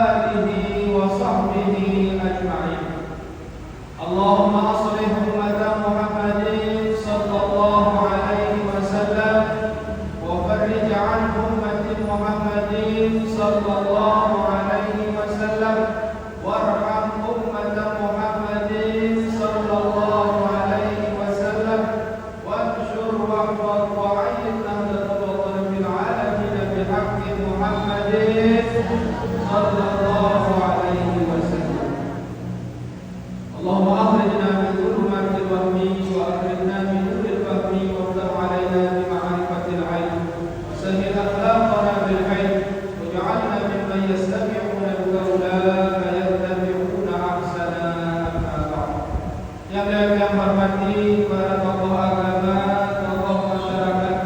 آله وصحبه أجمعين. اللهم أصلح أمة محمد صلى الله عليه وسلم وفرج عن أمة محمد صلى الله عليه وسلم وارحم أمة محمد صلى الله عليه وسلم وانشر واحفظ وعيد أهل الوطن في العالمين بحق محمد صلى الله عليه وسلم. اللهم أخرجنا من ظلمات الوهم وأخرجنا من نور الفهم وافتح علينا بمعرفة العلم وسهل أخلاقنا بالعلم واجعلنا ممن يستمعون القول فيتبعون أحسنا. أما بعد. Yang hormati para tokoh agama, tokoh masyarakat,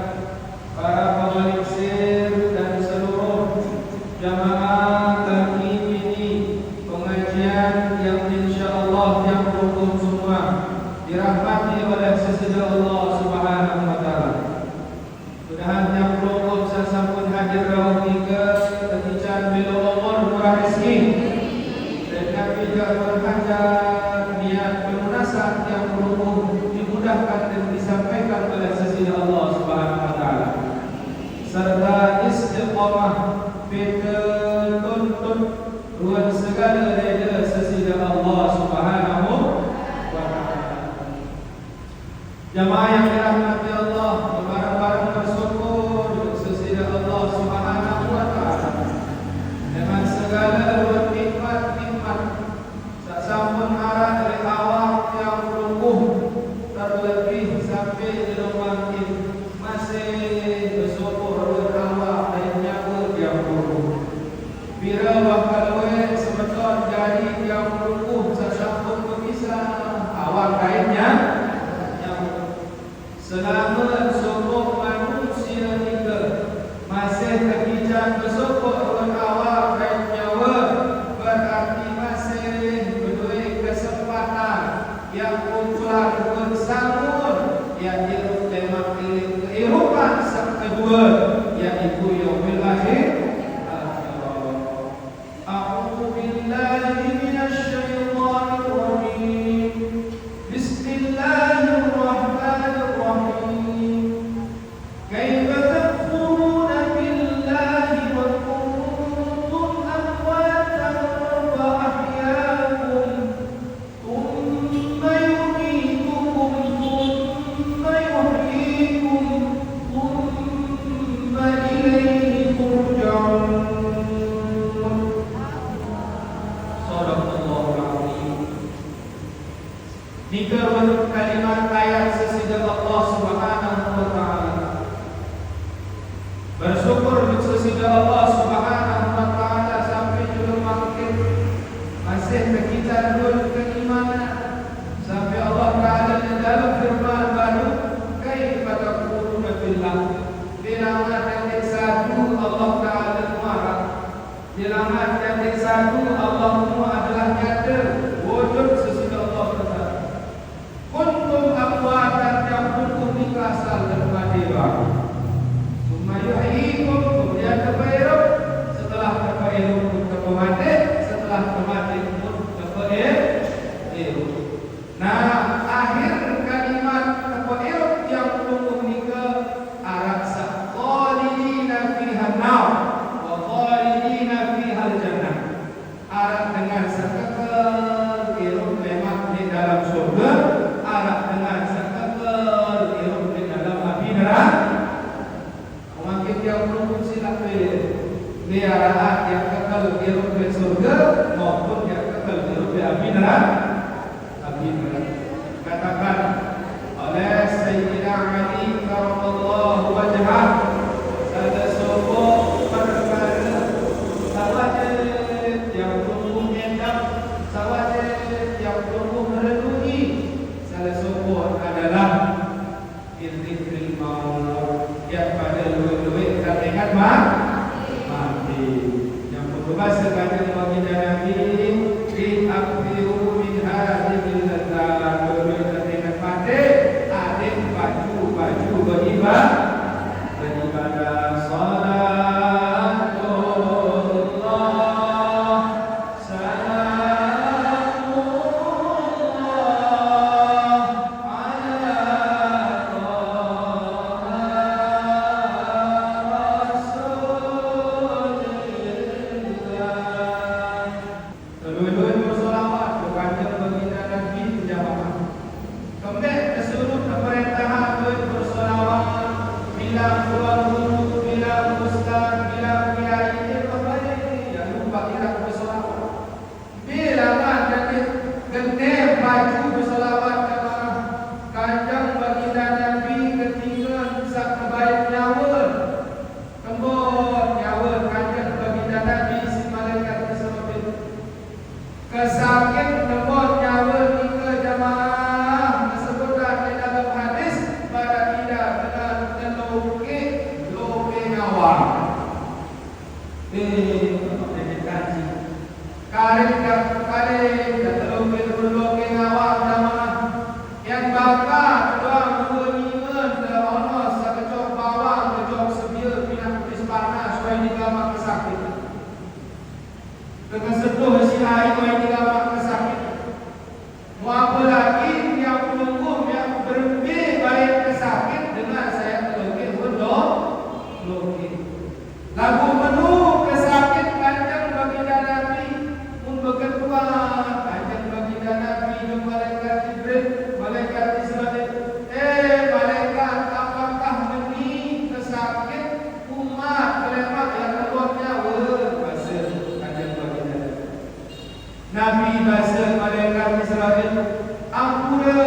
para pemilik sir dan seluruh jamaah taklim ini, pengajian yang insyaallah yang rukun semua dirahmati oleh sesudah Allah Subhanahu wa taala. Mudah-mudahan yang rukun sasampun hadir rawuh tiga ketika beliau umur murah rezeki dan kami juga berhajat niat bermunasab yang rukun dimudahkan dan disampaikan oleh sesudah Allah Subhanahu wa taala serta istiqamah tuntun ruang segala reda sesudah Allah Subhanahu wa taala. Jamaah yang dirahmati Allah, bareng-bareng bersyukur sesudah Allah Subhanahu wa taala dengan segala ruang nikmat-nikmat sasampun arah dari awal yang lumpuh terlebih sampai di rumah ini masih bersyukur berawal dan nyawa yang lumpuh. Bila bakal sebetul jari yang lumpuh sasampun berpisah awal kainnya yang selama syukur manusia juga masih terbincang bersyukur awal kain nyawa berarti masih berdua kesempatan yang kumpulan bersambut yang hidup memang kehidupan sang kedua yaitu yaumil akhir. A'udzu billahi minasy syaithanir rajim. Bismillahirrahmanirrahim. Kaifa takfuruna billahi wa kuntum amwatan fa ahyaakum thumma yumeetukum thumma yuhyikum thumma ilayhi turja'un. Shadaqallahul azim. Tiga kalimat ayat sesudah Allah Subhanahu wa taala. Bersyukur sesudah Allah Subhanahu wa taala sampai juga makin masih kita dulu keimanan sampai Allah Taala di dalam firman baru kaifa takfuruna billah. Bilangan yang satu Allah Taala marah. Bilangan yang satu Allah adalah nyata wujud sesudah Allah Taala. Kuntum amwatan yang kuntum dikasal dan madiwa. Summa yuhyikum, kemudian terbaik. Setelah terbaik termati, setelah termati terbaik. Nah, akhir kalimat terbaik yang kuntum nikah Arab khalidina fiha nar wa khalidina fiha al-jannah. Arab dengan sekekal hidup memang di dalam surga. Arab dengan sekekal hidup di dalam api neraka. Mungkin yang belum silap liaraan yang kekal hidup di surga maupun yang kekal hidup di api neraka. Api neraka. Katakan oleh Sayyidina Ali karramallahu wajhah, ada sebuah perkara sawajat yang tumbuh endap, sawajat yang tumbuh merenungi. Salah sebuah adalah ilmu maut yang pada luar-luar terdengar mati. Yang kedua sekadar baginda Nabi di akhiru min hadhil ladzat terdengar mati. Ada baju beribadah salatullah Berdua-dua bersolawat kepada baginda Nabi berjamaah. Kemudian keseluruh pemerintahan bersolawat bila keluar guru, bila ustaz, bila kiai itu baik. Jangan lupa kita bersolawat. Bila ada genep baju bersolawat jamaah. Kanjeng baginda Nabi ketika sak baik nyawa. Kembot nyawa kanjeng baginda Nabi si malaikat Israfil. Kesakit kembot nyawa kita jamaah. Disebutkan di dalam hadis pada tidak dengan teloke loke nyawa. Kaji. Karim dan teloke loke nyawa jamaah. Yang bakal doang dua nimen ono sakecok bawang kecok sebiar pinang putih panas supaya digamak kesakit. Dengan sentuh si air supaya digamak kesakit. Mau apa lagi yang menunggu yang berhenti baik kesakit dengan saya terlogin bodoh logi. Lagu penuh kesakit kanjeng baginda Nabi pun berketua kanjeng baginda Nabi dan malaikat Jibril. Malaikat Israel, malaikat apakah ini kesakit umat kelemak yang keluar nyawa? Bahasa kanjeng baginda Nabi bahasa malaikat Israel, ampura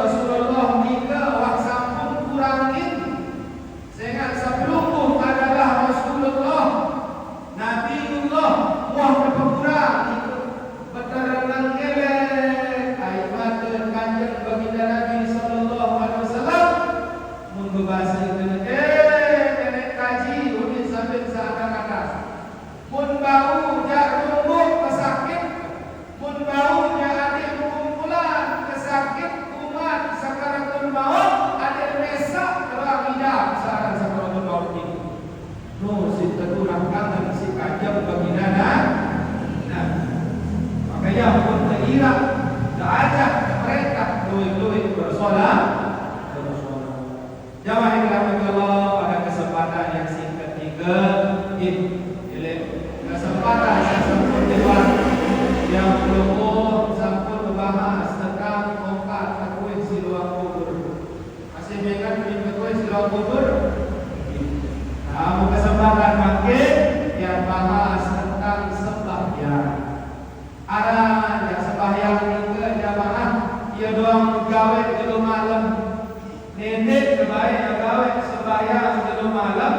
Rasulullah nika awak sampun kurangin. Saya ingat sebelum adalah Rasulullah Nabiullah wah berkurang itu berterangan elek aimat kanjeng baginda Nabi sallallahu alaihi wasallam mun berbahasa nenek kaji unik sampai seakan atas mun bau jak rumbuk kesakit mun bau jak adik kumpulan kesakit umat sakaratul maut adik mesak terang hidup saat sakaratul maut ini no si terurang kangen si kanjeng baginda makanya pun terira ajak mereka duit-duit bersolat. Jamaah yang dirahmati Allah pada kesempatan yang singkat ketiga ini kesempatan yang sampun dewan yang belum sampun membahas tentang tongkat takwin siluang kubur. Masih ingat takwin siluang kubur? Nah, kesempatan makin yang bahas tentang sembahyang. Ada yang sembahyang ke jamaah ia doang gawe jelum malam. Nenek kebaik gawe sembahyang jelum malam.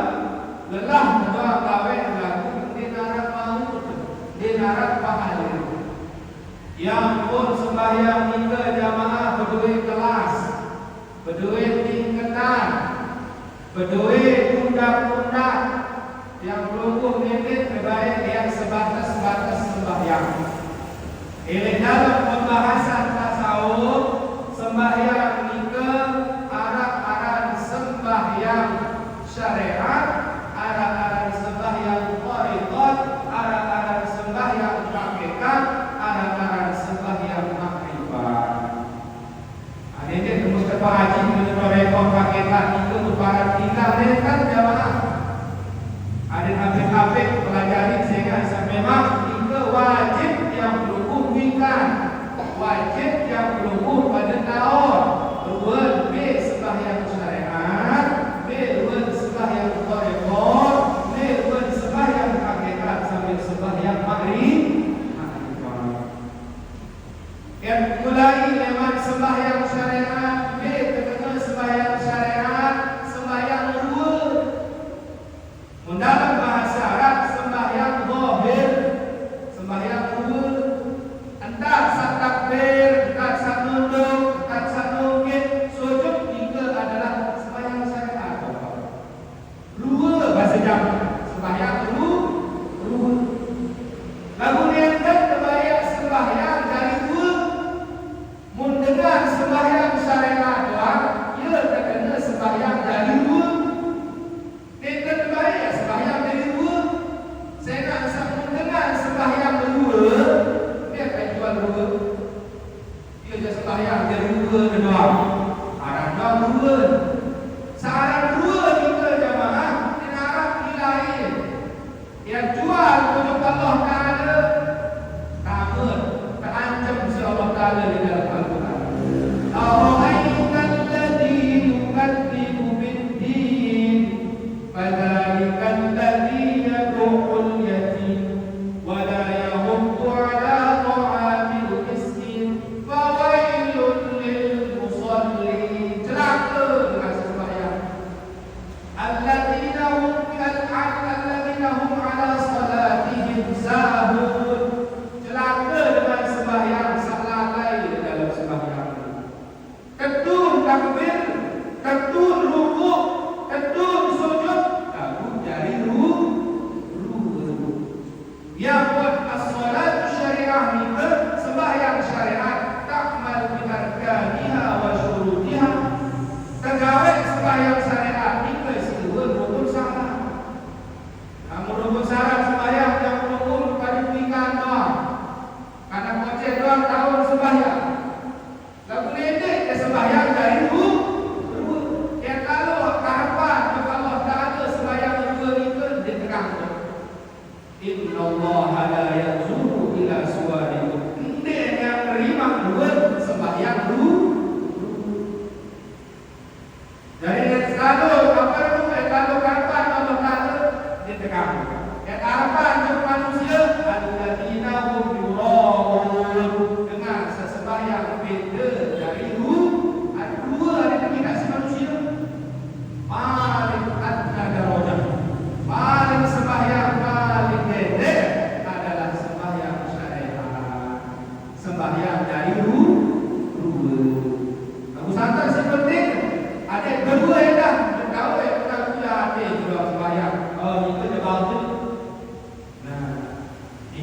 Lelah doang gawe lagu di narak maut, di narak pahala. Yang pun sembahyang ke jamaah berduit kelas, berduit tingkatan, berduit pundak-pundak yang 20 menit kebaik yang sebatas-batas sembahyang. Ini dalam pembahasan tasawuf sembahyang nika arah-arah sembahyang syariat, arah-arah sembahyang thariqat, arah-arah sembahyang hakikat, arah-arah sembahyang makrifat. Ini Mustafa Haji menurut rekor hakikat itu para tinggal kan jamaah. Ada habis-habis pelajari sehingga memang itu wajib yang wajib yang berhubung pada tahun dua lebih sembahyang syariat, dua sembahyang thariqat, dua sembahyang hakikat sambil sembahyang makrifat. Yang mulai lewat sembahyang syariat, ketemu sembahyang syariat, sembahyang dua. Dalam bahasa Arab sembahyang zahir, sembahyang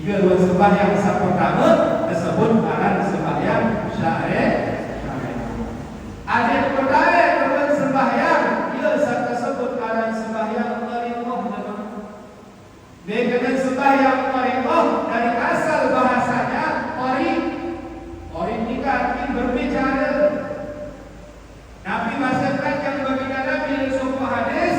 Kedua sembahyang sah pertama tersebut aran sembahyang syar'i. Adik pertama kedua sembahyang ia tersebut aran sembahyang qari'ah. Dengan sembahyang qari'ah dari asal bahasanya qari. Qari ini arti berbicara. Nabi maksudkan yang baginda Nabi dalam sebuah hadis,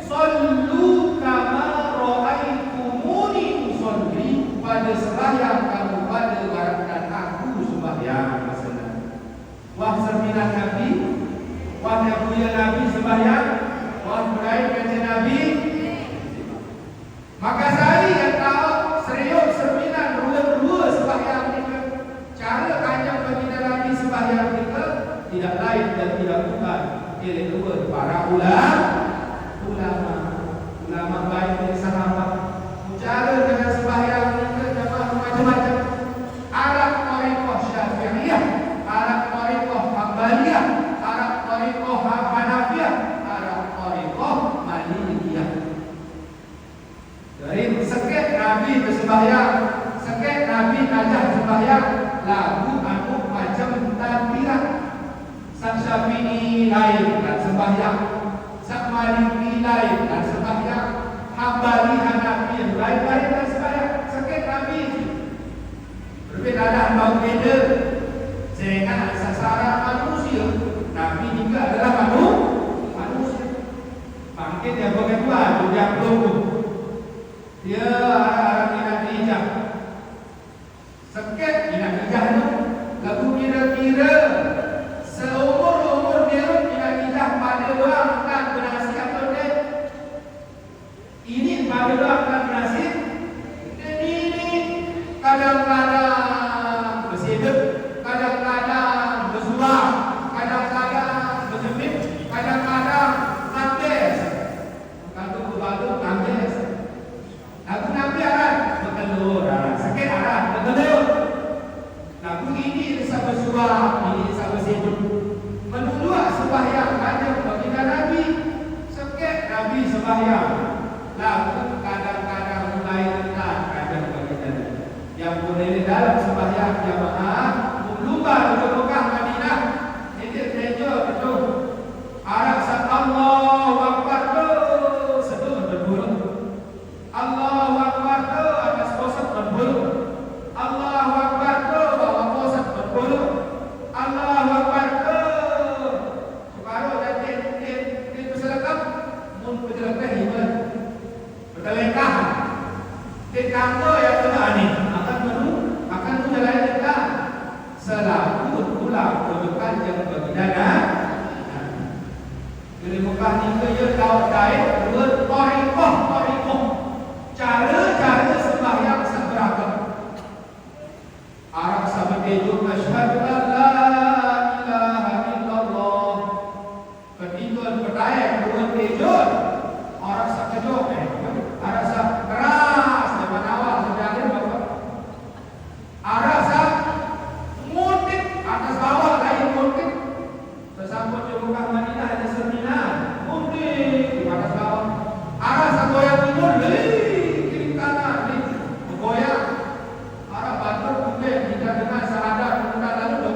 "Sallu kama ra'aitumuni usolli." Pada sembahyang kamu pada barakkan aku sembahyang. Maksudnya wah sembilan Nabi, wah yang punya Nabi sembahyang, wah beraih kajian Nabi. Maka saya yang tahu serius sembilan dua sembahyang kita. Cara kajian baginda Nabi sembahyang kita tidak lain dan tidak bukan ialah dua para ulama baik dari sahabat. Cara dengan sembahyang kita jamaah macam-macam. Arab Tariqah Syafi'iyah, Arab Tariqah Hambaliyah, Arab Tariqah Hanafiyah, Arab Tariqah Malikiyah. Dari sekit Nabi bersembahyang, sekit Nabi najah sembahyang lagu anu macam takbirat. Sak Syafi'i lain dan sembahyang, sak Maliki lain dan sembahyang, Hambali Hanafi yang lain-lain dan sembahyang. Sekit Nabi perbedaan berbeda dengan sasaran manusia. Nabi juga adalah manusia. Bangkit yang bagaimana? Dia belum. Dia arah tidak hijab. Sekit tidak hijab itu lagu kira-kira seumur dia tidak hijab pada orang akan bernasib atau dia ini pada orang akan bernasib. Ini kadang-kadang bersedek, kadang-kadang bersuara, kadang-kadang berjemit, kadang-kadang nangis. Kalau berbalut nangis. Lagu Nabi arah bertelur, sakit arah bertelur. Lagu ini bisa bersuara, ini bisa bersedek. Menurut sembahyang ada baginda Nabi, sakit Nabi sembahyang. Lagu kadang-kadang mulai rendah kadang baginda Nabi. Yang boleh dalam sembahyang jamaah lumba di Mekah Madinah ini gereja itu Arab sak Allahu Akbar sedul berbulu, Allahu Akbar atas posat berbulu, Allahu Akbar bawah posat berbulu, Allahu Akbar separuh dan di peselekap mun pejelekah hibat bertelekah di kantor yang telah ini akan menjalani kita selaku pula kedudukan yang berbeda. Dari Mekah ni ke ia tahu kait dua tariqah cara sembahyang seberagam. Arab sahabat itu asyhadu an la ilaha illallah. Ketika berdaya dua tejun Arab sakejok Arab sak keras depan awal terjadi bapak. Arab sak mudik atas bawah lain mudik. Tersambut di Mekah Madinah ada seminar mudik di atas bawah. Arab sak goyang tidur kiri kanan goyang. Arab batur mungkin tidak dengan syahadat kemudian lalu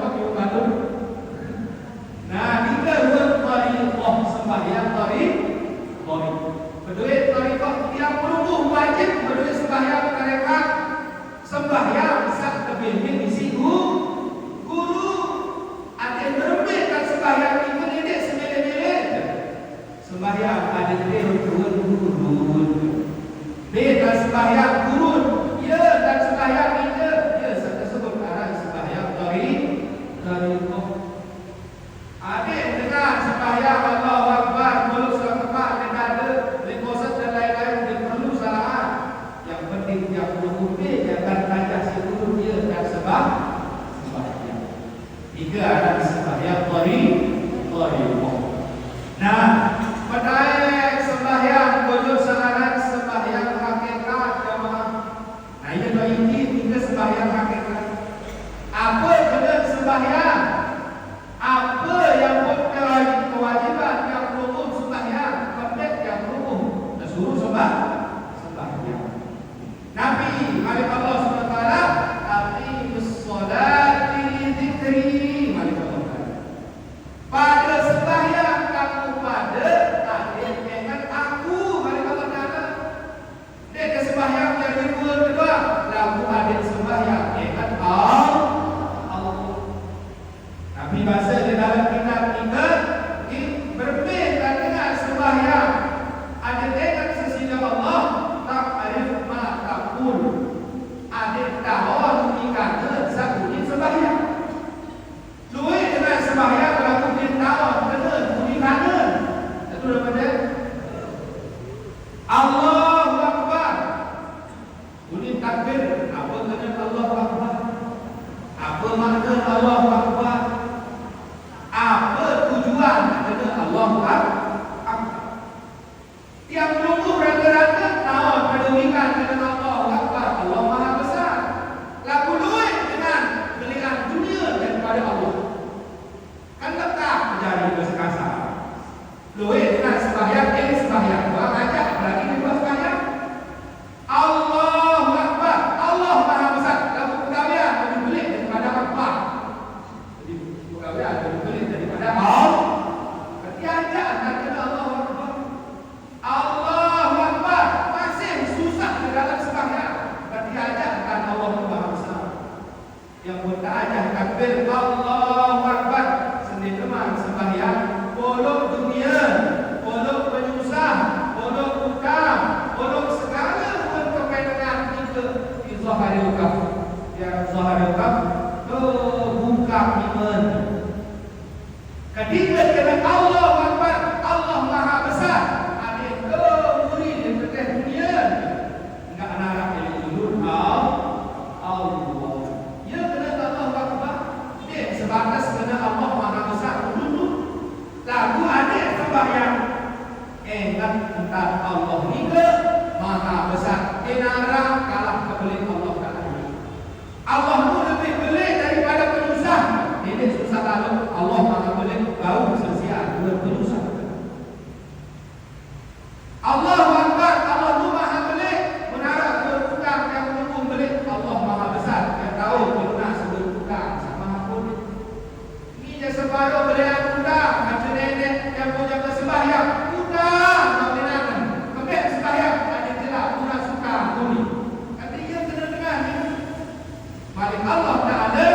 takbir Allahu Akbar. Sendiri teman sembahyang polok dunia, polok penyusah, polok hutang, polok segala pun kepentingan kita di Zaharil Kahf. Ya Zaharil Kahf buka iman. Ketika kena Allahu Akbar, Allah Maha Besar. Ada murid di tengah dunia. Enggak narap yang dulu Allah. Ya kena Allahu Akbar. Dia sebatas kena Allah Maha Besar dulu. Lagu ada sembahyang. Ingat tentang Allah ni ke Maha Besar. Dia narap kalah kebelit Allah Taala. Allah tu lebih belit daripada penyusah. Ini susah lalu Allah Maha belit baru selesai dua penyusah. Allahu Akbar, Allah tu Maha belit. Menara berhutang yang menunggu belit. Allah Maha Besar yang tahu pernah sebut hutang sama pun. Ini je separuh belian hutang. Macam nenek yang punya sembahyang hutang kebenaran. Kebet sembahyang ada jelas pura suka bumi. Kata ia kena dengar ni. Mari Allah Taala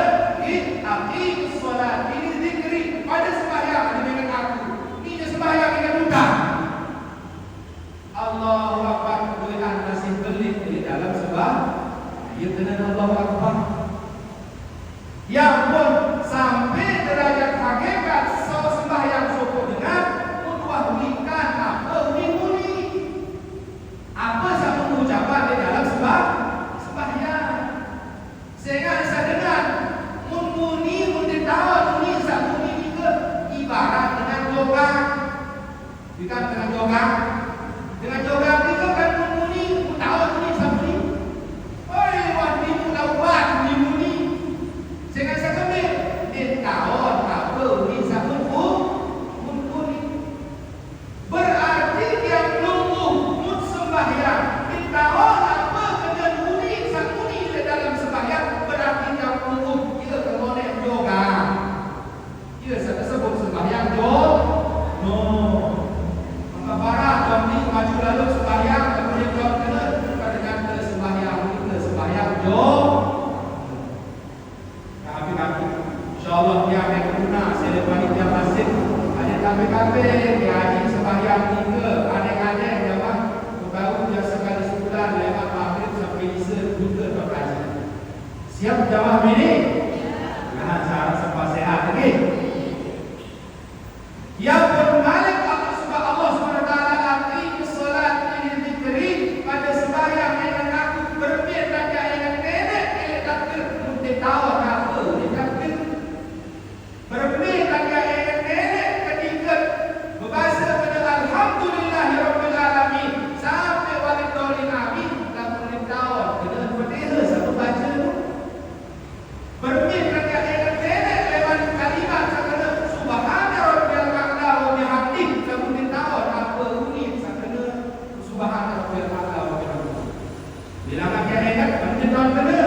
aqim solat ini zikri pada sembahyang dengan aku. Ini sembahyang dengan hutang. Allahu Akbar kemuliaan masih belit di dalam sebab ia kena Allahu Akbar. Yang pun sampai derajat hakikat sembahyang sokong dengan mengwahyukan apa muni. Apa sama ucapan di dalam sembahyang. Sehingga saya dengar muni tahu muni satu muni ke ibarat dengan jogang. Bukan dengan jogang. Dengan jogang itu kan muni tahu muni satu muni. Oi, wahdi mula buat muni. Sehingga saya kembali dia tahu apa muni satu muni. Berarti dia belum sembahyang. Dia tahu apa kena muni satu muni di dalam sembahyang. Berarti dia belum kita kemonek jogang. Ia sebut sembahyang no. Maka para tuan ni maju lalu sembahyang kemudian kau kena dengan sembahyang Kami InsyaAllah dia akan guna selepas dia masih ada kami dia haji sembahyang tiga adik-adik jamaah baru dia sekali sebulan lewat maghrib sampai isya juga berkaji. Siap jamaah ini? Nah, saya sampai sehat lagi. Yang berbalik Allah SWT aqim solat ini dikeri pada sembahyang dengan aku berpikir dan dengan nenek elok takbir untuk tahu apa dia takbir berpikir dan dengan nenek ketika berbahasa pada Alhamdulillahirabbil alamin sampai walid dolin nabi dan beritahu dengan berdiri satu baca berpikir dan dengan nenek lewat kalimat sakana subhana rabbil a'la wa bihamdihi kemudian tahu apa bunyi sakana subhana rabbil a'la wa bihamdihi bilangan yang enak penjentuhan kena.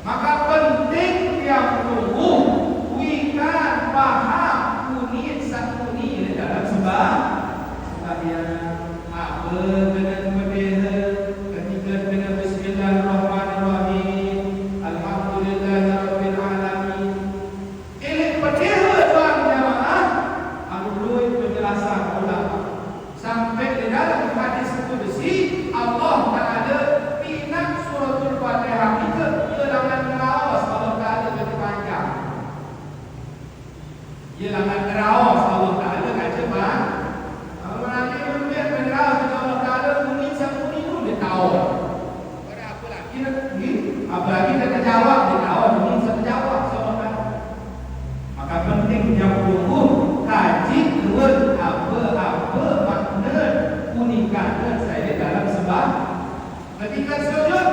Maka penting yang tunggu wikan faham bunyi satu bunyi dalam sembahyang apa kena berdiri ketika kena bismillahirrahmanirrahim alhamdulillahirabbil alamin elok berdiri tuan jemaah menurut penjelasan ulama sampai di dalam hadis qudsi Allah Taala pinang suratul Fatihah itu ialah terawas Allah Taala lebih panjang. Ialah terawas Allah Taala kata bang. Kalau nanti mungkin terawas Allah Taala bunyi satu itu dia tahu. Pada apa lagi ni? Apalagi dia jawab dia tahu bunyi satu jawab Allah Taala. Maka penting yang tunggu kaji dua apa makna unikan saya dalam sembahyang. Ketika sujud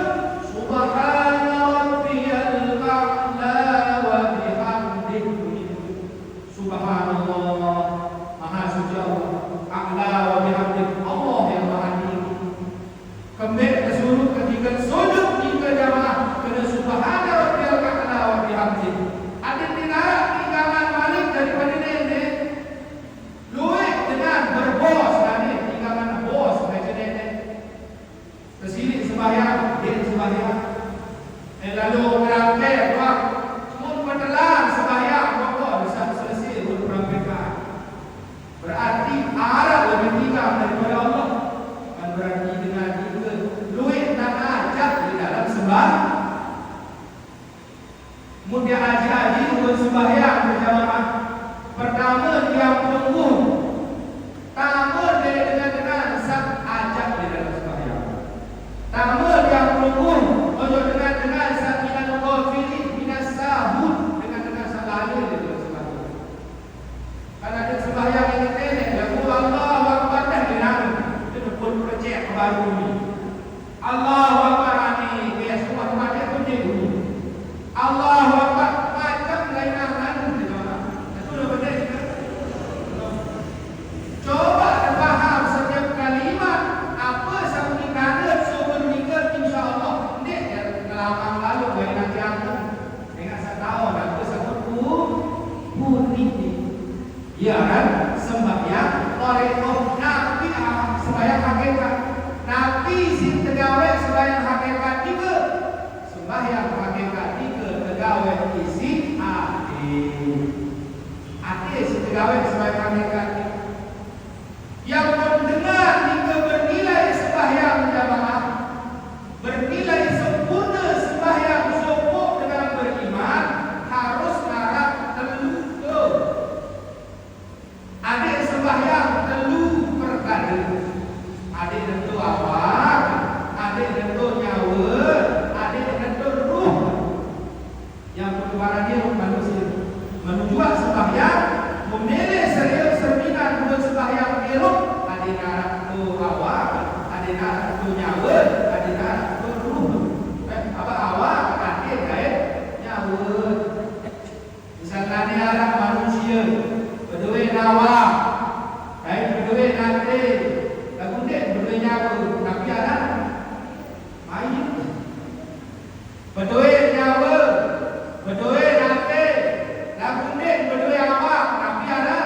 subhana rabbiyal a'la wa bihamdihi subhanallah maha suci Allah a'la wa bihamdihi Allah yang maha tinggi. Kembali ke sujud ketika sujud kita jamaah kena subhana rabbiyal a'la wa bihamdihi. Ada tidak tinggalan balik daripada nenek luih dengan berbos tadi tinggalan bos macam nenek kesini sembahyang dia sembahyang lalu berangkat semua Mudia aji-aji urus sembahyang berjamaah. Pertama dia tunggu. Tamu dia dengan sak ajak di dalam sembahyang. Tamu dia tunggu. Ojo dengan sak minat qafili minas sahud dengan sak lalu di dalam sembahyang. Karena ada sembahyang ini tene lagu Allahu Akbar dah dinang. Itu pun projek baru ini. Allahu Akbar ani dia semua tempat tu dia dulu. Allahu Akbar macam lain-lain di dalam. Itu dah benar kan? Coba faham setiap kalimat apa satu kata sumber nikah insya-Allah. Ni lama lalu bayi nanti aku dengan setahun apa satu putih. Ya kan? Sembahyang Toreko Nabi sembahyang hakikat. Nabi si tegawai sembahyang hakikat juga. Sembahyang hakikat juga tegawai isi hati. Hati si tegawai sembahyang hakikat. Yang mendengar hingga bernilai sembahyang jamaah, bernilai sempurna sembahyang sopok dengan beriman, harus narap telur. Adik sembahyang telur perkara. Adik tentu awak, adik tentu nyawa, adik tentu ruh. Yang perkara dia manusia. Menjual sembahyang, memilih serius cerminan buat sembahyang elok. Adik nak tu awak, adik nak tu nyawa, adik nak tu ruh. Apa awak, adik kait nyawa. Misalnya ni anak manusia, berdua nawa, kait berdua nanti, lagu ni berdua nyawa, tapi anak mayit. Berdua nyawa, berdua nanti, lagu ni berdua awak, tapi anak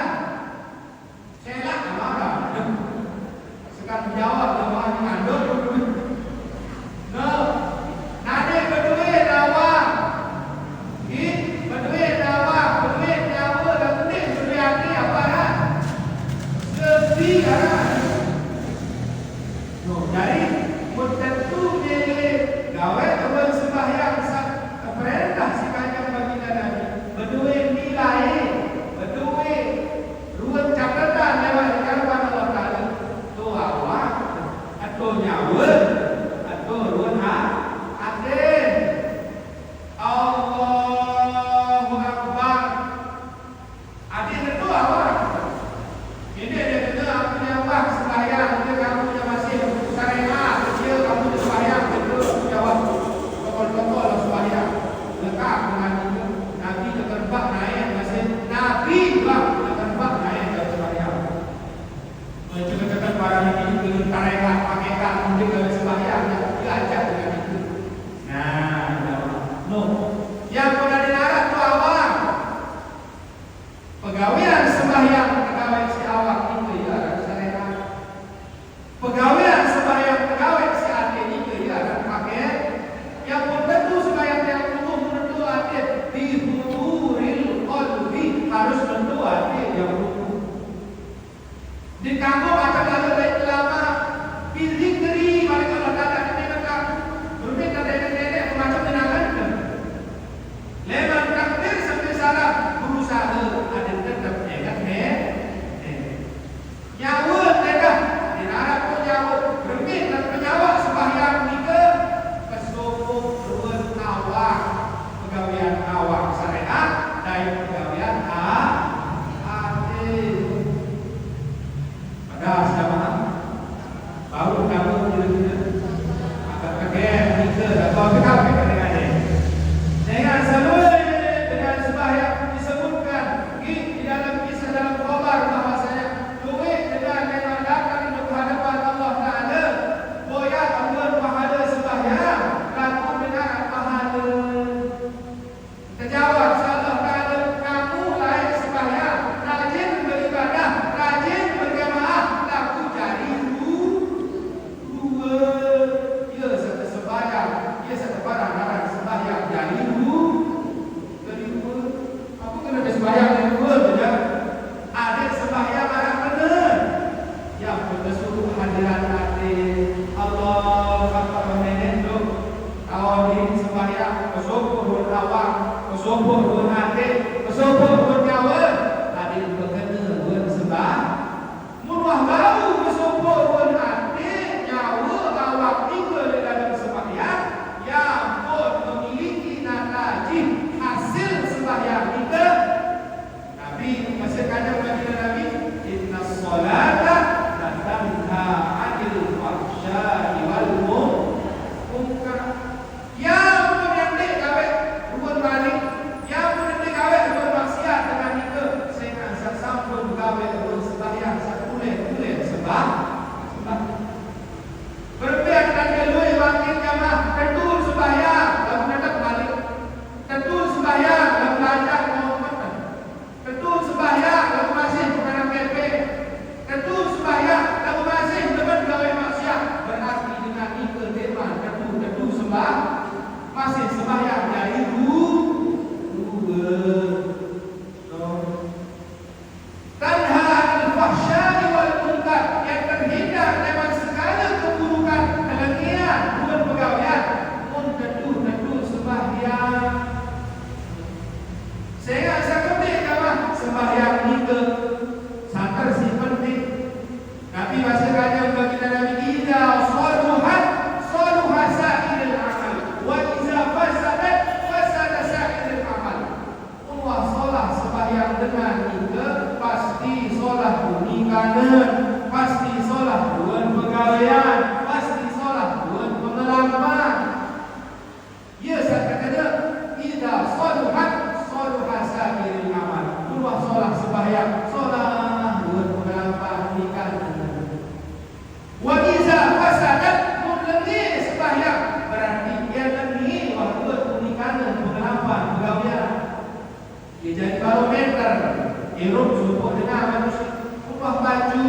Iruk subuh dengar manusia ubah baju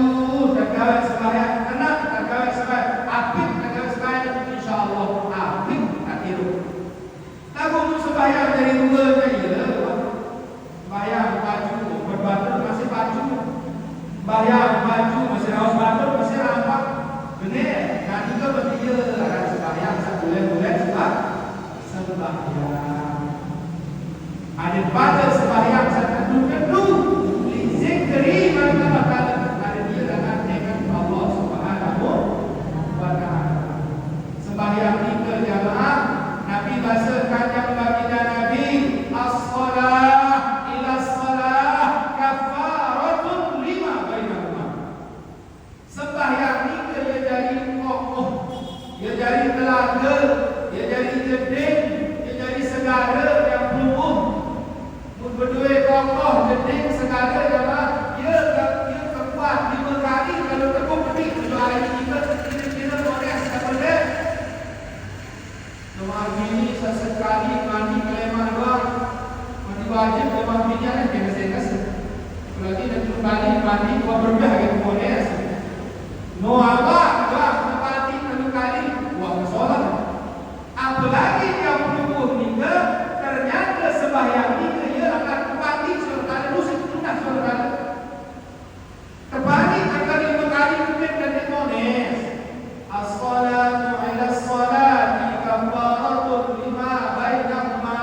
dan kawin sembahyang tenang dan kawin sembahyang apik dan kawin sembahyang insyaAllah apik tak iruk. Lagu sembahyang dari dua je sembahyang baju berbatu masih baju sembahyang baju masih raus batu masih rampak benar dan juga bertiga akan sembahyang sebulan-bulan sembahyang ada pada sembahyang satu zikri maka ada dia dengan dengan Allah Subhanahu wa taala. Sembahyang tiga jamaah Nabi bahasakan yang baginda Nabi as-salah ila as-salah kafaratun lima bainahuma. Sembahyang tiga ia jadi kokoh, ia jadi telaga, ia jadi jeding, ia jadi segala yang pelumpuh. Berdua kokoh, jeding, segala jamaah ia kekuat 5 kali kalau tekuk petik kalau hari kita boleh sebenarnya doa bini sesekali mandi keleman doang mandi wajib memang bini ada kena sekali lagi nak kembali mandi buat berbah yang boleh no apa doa mandi 6 kali buat solat apalagi yang pelumpuh hingga ternyata sembahyang ini ia akan mati serta rusik tuntas serta terbalik akan 5 kali mungkin dan dimones as-salatu ila as-salati kafaratun lima bainahuma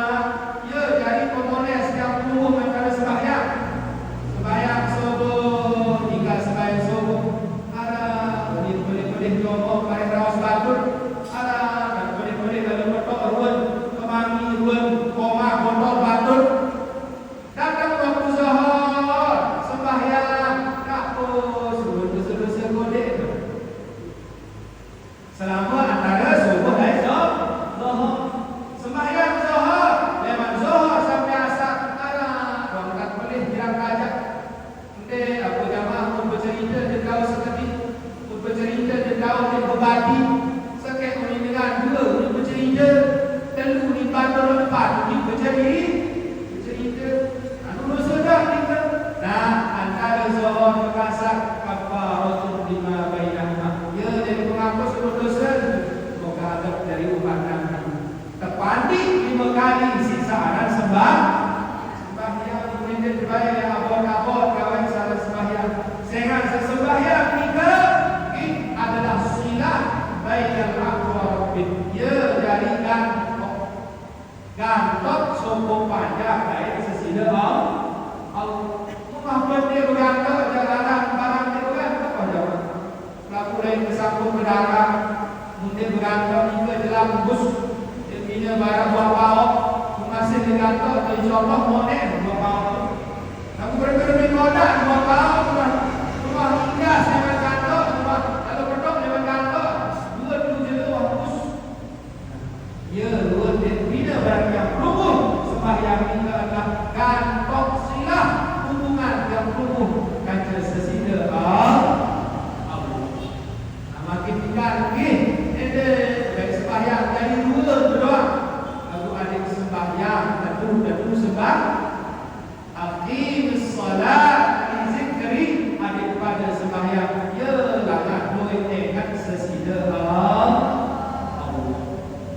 ia jadi pemones yang penuh antara sembahyang subuh hingga sembahyang subuh ada boleh jomok pada rawas batur ada dan boleh lalu betok ruan kemangi ruan koma botol batur datang waktu zuhur sembahyang dosa-dosa kodek selama antara subuh dan zuhur sembahyang zuhur memang zuhur sampai asar ada orang boleh bilang kajak nanti aku jamaah pun bercerita dia tahu sekali pun bercerita dia tahu dia berbadi sekali ini dengan dua ini bercerita telu ni bandar 4 ni bercerita dosa dah kita nah antara zuhur ke asar kafaratun lima bainahuma ya jadi penghapus dosa semoga adab dari umat Nabi terpandi 5 kali sisaan sembahyang kemudian dibayar yang abot-abot kawan salah sembahyang sehat sembahyang tiga ini adalah silah bainal abdi wa rabbih ya dari gantok sopo pajak baik sesida Allah apa dia bergantung jalanan barang dia bergantung apa jawab pelaku lain bersambung berdarah mungkin bergantung juga dalam bus dia bina barang buah pauk masih bergantung insyaAllah monen buah pauk aku berkata kodak buah pauk rumah indah saya bergantung lalu petok dia bergantung dua je buah bus ya dua dia bina barang yang lumpuh sembahyang ini adalah gantok silah hubungan yang penuh kaca sesida Allah makin tinggal ada baik sembahyang dari dua doang lalu ada sembahyang tentu sebab aqimus salat zikri ada pada sembahyang ialah nak mengingat sesida Allah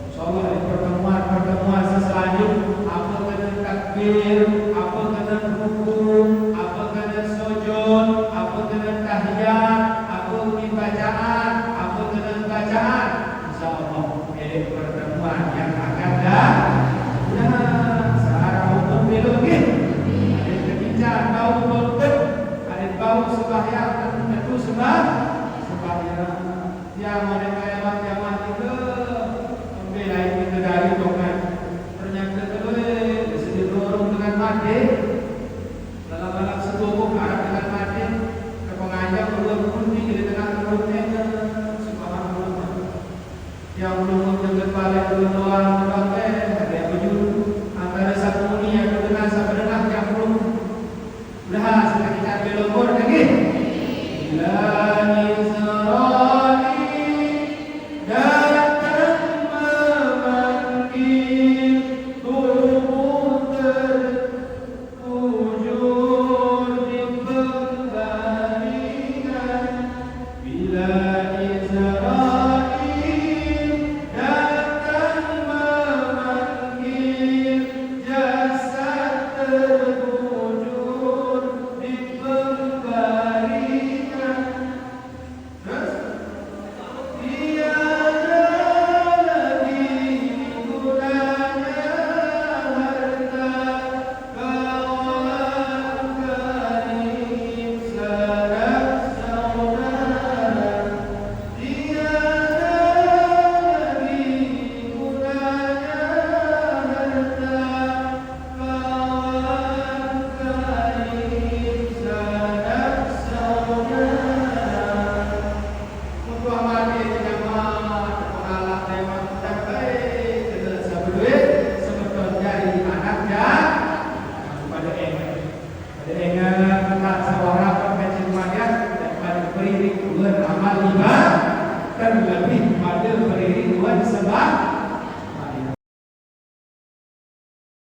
insyaallah ada pertemuan selanjutnya apa kena takbir apa kena rukuk apa kena sujud apa kena tahiyat apa kena bacaan apa kena bacaan insyaallah ada pertemuan yang akan datang secara hukum biologi ada kebincang bau betul ada bau sembahyang tentu sembahyang yang mereka lewat zaman itu membela kita dari dongan ternyata boleh disediakan dorong dengan mati dalam setubuh arah dengan mati ke pengajar berbuat kunci di tengah perutnya subhanallah yang belum menjaga kepala belum doang berbagai ada yang berjuru antara satu muni yang berdengar sama dengar yang belum udah sudah kita belokor lagi ilani zarani datang memanggil tubuh beriringan amal ibadah terlebih pada beriringan